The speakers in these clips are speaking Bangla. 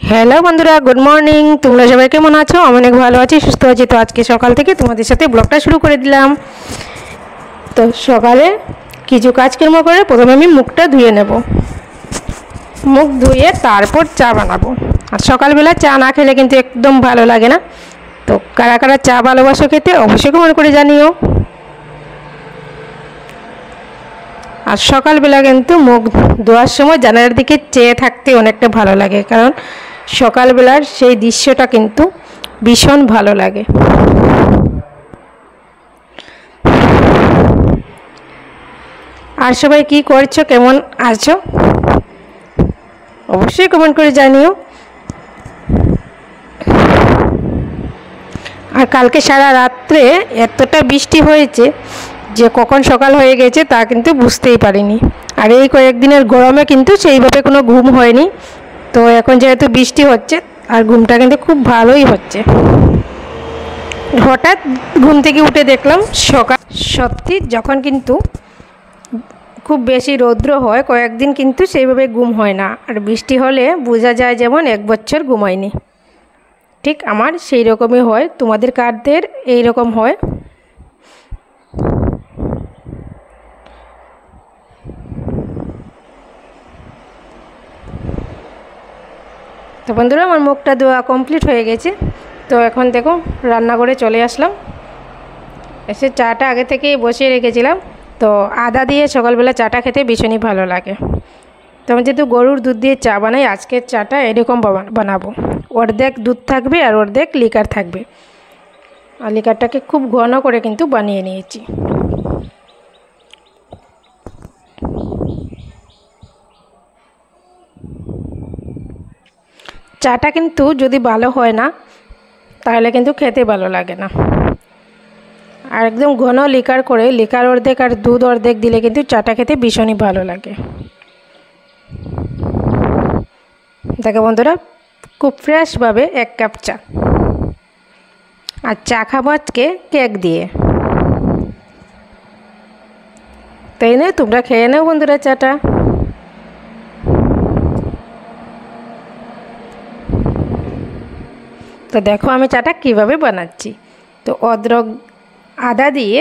হ্যালো বন্ধুরা, গুড মর্নিং। তোমরা সবাই কেমন আছো? আমি অনেক ভালো আছি, সুস্থ আছি। তো আজকে সকাল থেকে তোমাদের সাথে ব্লগটা শুরু করে দিলাম। তো সকালে কিছু কাজকর্ম করে প্রথমে আমি মুখটা ধুয়ে নেব। মুখ ধুয়ে তারপর চা বানাবো। আর সকালবেলা চা না খেলে কিন্তু একদম ভালো লাগে না। তো কারা কারা চা ভালোবাসো খেতে অবশ্যই কমেন্ট করে জানিও। আর সকালবেলা কিন্তু মুখ ধোয়ার সময় জানালার দিকে চেয়ে থাকতে অনেকটা ভালো লাগে, কারণ সকালবেলার সেই দৃশ্যটা কিন্তু ভীষণ ভালো লাগে। আর সবাই কি করছো, কেমন আছো অবশ্যই কমেন্ট করে জানিও। আর কালকে সারা রাত্রে এতটা বৃষ্টি হয়েছে যে কখন সকাল হয়ে গেছে তা কিন্তু বুঝতেই পারিনি। আর এই কয়েকদিনের গরমে কিন্তু সেইভাবে কোনো ঘুম হয়নি। তো এখন যেহেতু বৃষ্টি হচ্ছে আর ঘুমটা কিন্তু খুব ভালোই হচ্ছে। হঠাৎ ঘুম থেকে উঠে দেখলাম সকাল। সত্যি যখন কিন্তু খুব বেশি রৌদ্র হয় কয়েকদিন কিন্তু সেইভাবে ঘুম হয় না, আর বৃষ্টি হলে বোঝা যায় যেমন 1 বছর ঘুমায়নি। ঠিক আমার সেই রকমই হয়। তোমাদের কাদের এই রকম হয়? তো বন্ধুরা, আমার মুখটা ধোয়া কমপ্লিট হয়ে গেছে। তো এখন দেখো রান্নাঘরে চলে আসলাম। এসে চাটা আগে থেকেই বসিয়ে রেখেছিলাম। তো আদা দিয়ে সকালবেলা চাটা খেতে ভীষণই ভালো লাগে। তো আমি যেহেতু গরুর দুধ দিয়ে চা বানাই, আজকের চাটা এরকম বানাবো। অর্ধেক দুধ থাকবে আর অর্ধেক লিকার থাকবে। আর লিকারটাকে খুব ঘন করে কিন্তু বানিয়ে নিয়েছি। চাটা কিন্তু যদি ভালো হয় না তাহলে কিন্তু খেতে ভালো লাগে না। আর একদম ঘন লিকার করে, লিকার অর্ধেক আর দুধ অর্ধেক দিলে কিন্তু চাটা খেতে ভীষণই ভালো লাগে। দেখো বন্ধুরা, খুব ফ্রেশভাবে 1 কাপ চা। আর চা খাবো আজকে কেক দিয়ে। তাই না? তোমরা খেয়ে নাও বন্ধুরা চাটা। তো দেখো আমি চাটা কীভাবে বানাচ্ছি। তো অদ্রক আদা দিয়ে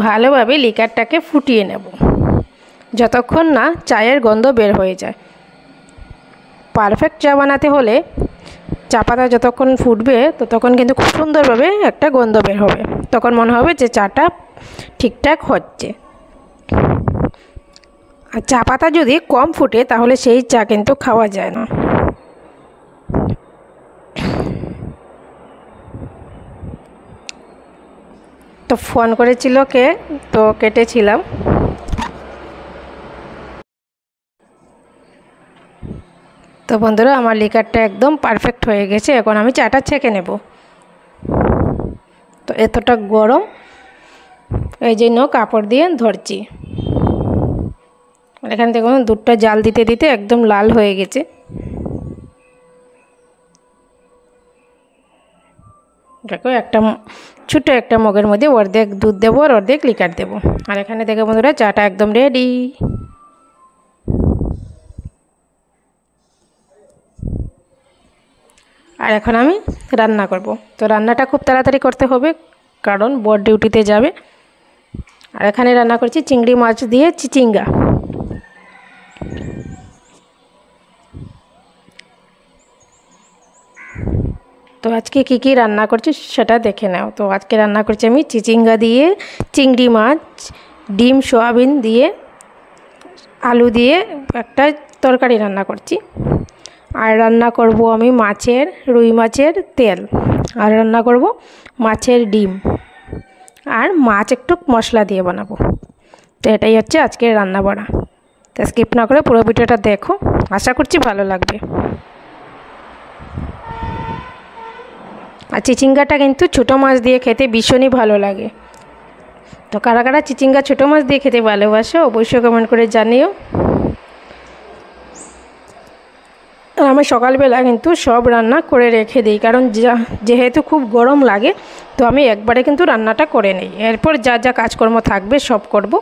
ভালোভাবে লিকারটাকে ফুটিয়ে নেব যতক্ষণ না চায়ের গন্ধ বের হয়ে যায়। পারফেক্ট চা বানাতে হলে চা পাতা যতক্ষণ ফুটবে ততক্ষণ কিন্তু খুব সুন্দরভাবে একটা গন্ধ বের হবে। তখন মনে হবে যে চাটা ঠিকঠাক হচ্ছে। আর চা পাতা যদি কম ফুটে তাহলে সেই চা কিন্তু খাওয়া যায় না। তো ফোন করেছিল কে, তো কেটেছিলাম। তো বন্ধুরা, আমার লিকারটা একদম পারফেক্ট হয়ে গেছে। এখন আমি চাটা ছেঁকে নেব। তো এতটা গরম, এই জন্য কাপড় দিয়ে ধরছি। এখানে দেখুন দুধটা জাল দিতে দিতে একদম লাল হয়ে গেছে। দেখো একটা ছোটো একটা মগের মধ্যে অর্ধেক দুধ দেবো আর অর্ধেক লিকার দেবো। আর এখানে দেখো বন্ধুরা চাটা একদম রেডি। আর এখন আমি রান্না করব। তো রান্নাটা খুব তাড়াতাড়ি করতে হবে কারণ বর ডিউটিতে যাবে। আর এখানে রান্না করছি চিংড়ি মাছ দিয়ে চিচিঙ্গা। তো আজকে কি কি রান্না করছি সেটা দেখে নাও। তো আজকে রান্না করছি আমি চিচিঙ্গা দিয়ে চিংড়ি মাছ, ডিম সয়াবিন দিয়ে আলু দিয়ে একটা তরকারি রান্না করছি। আর রান্না করব আমি রুই মাছের তেল। আর রান্না করব মাছের ডিম। আর মাছ একটু মশলা দিয়ে বানাবো। তো এটাই হচ্ছে আজকের রান্না বাড়া। তো স্কিপ না করে পুরো ভিডিওটা দেখো, আশা করছি ভালো লাগবে। আর চিচিঙ্গাটা কিন্তু ছোটো মাছ দিয়ে খেতে ভীষণই ভালো লাগে। তো কারা কারা চিচিঙ্গা ছোটো মাছ দিয়ে খেতে ভালোবাসো অবশ্যই কমেন্ট করে জানিও। আমি সকালবেলা কিন্তু সব রান্না করে রেখে দিই, কারণ যেহেতু খুব গরম লাগে তো আমি একবারে কিন্তু রান্নাটা করে নিই। এরপর যা যা কাজকর্ম থাকবে সব করব।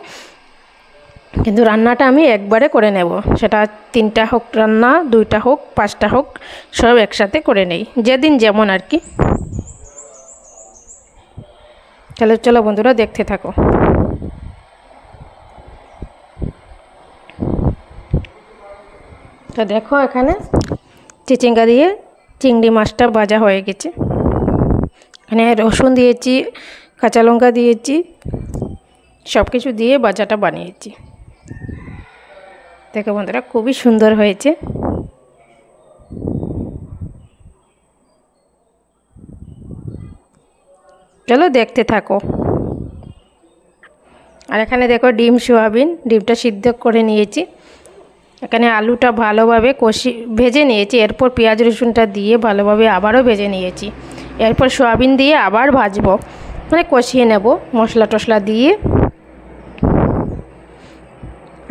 কিন্তু রান্নাটা আমি একবারে করে নেব, সেটা 3টা হোক রান্না, 2টা হোক, 5টা হোক, সব একসাথে করে নেই, যেদিন যেমন আর কি। চলো চলো বন্ধুরা, দেখতে থাকো। তো দেখো এখানে চিচিঙ্গা দিয়ে চিংড়ি মাছটা ভাজা হয়ে গেছে। এখানে রসুন দিয়েছি, কাঁচা লঙ্কা দিয়েছি, সব কিছু দিয়ে ভাজাটা বানিয়েছি। দেখো বন্ধুরা, খুবই সুন্দর হয়েছে। চলো দেখতে থাকো। আর এখানে দেখো ডিম সোয়াবিন, ডিমটা সিদ্ধ করে নিয়েছি। এখানে আলুটা ভালোভাবে ভেজে নিয়েছি, এরপর পেঁয়াজ রসুনটা দিয়ে ভালোভাবে আবারও ভেজে নিয়েছি। এরপর সোয়াবিন দিয়ে আবার ভাজবো, মানে কষিয়ে নেব মশলা টশলা দিয়ে।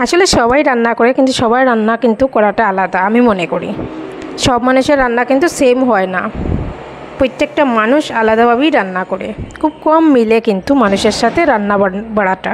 আসলে সবাই রান্না করে, কিন্তু সবাই রান্না কিন্তু করাটা আলাদা আমি মনে করি। সব মানুষের রান্না কিন্তু সেম হয় না, প্রত্যেকটা মানুষ আলাদাভাবেই রান্না করে, খুব কম মিলে কিন্তু মানুষের সাথে রান্না বাড়াটা।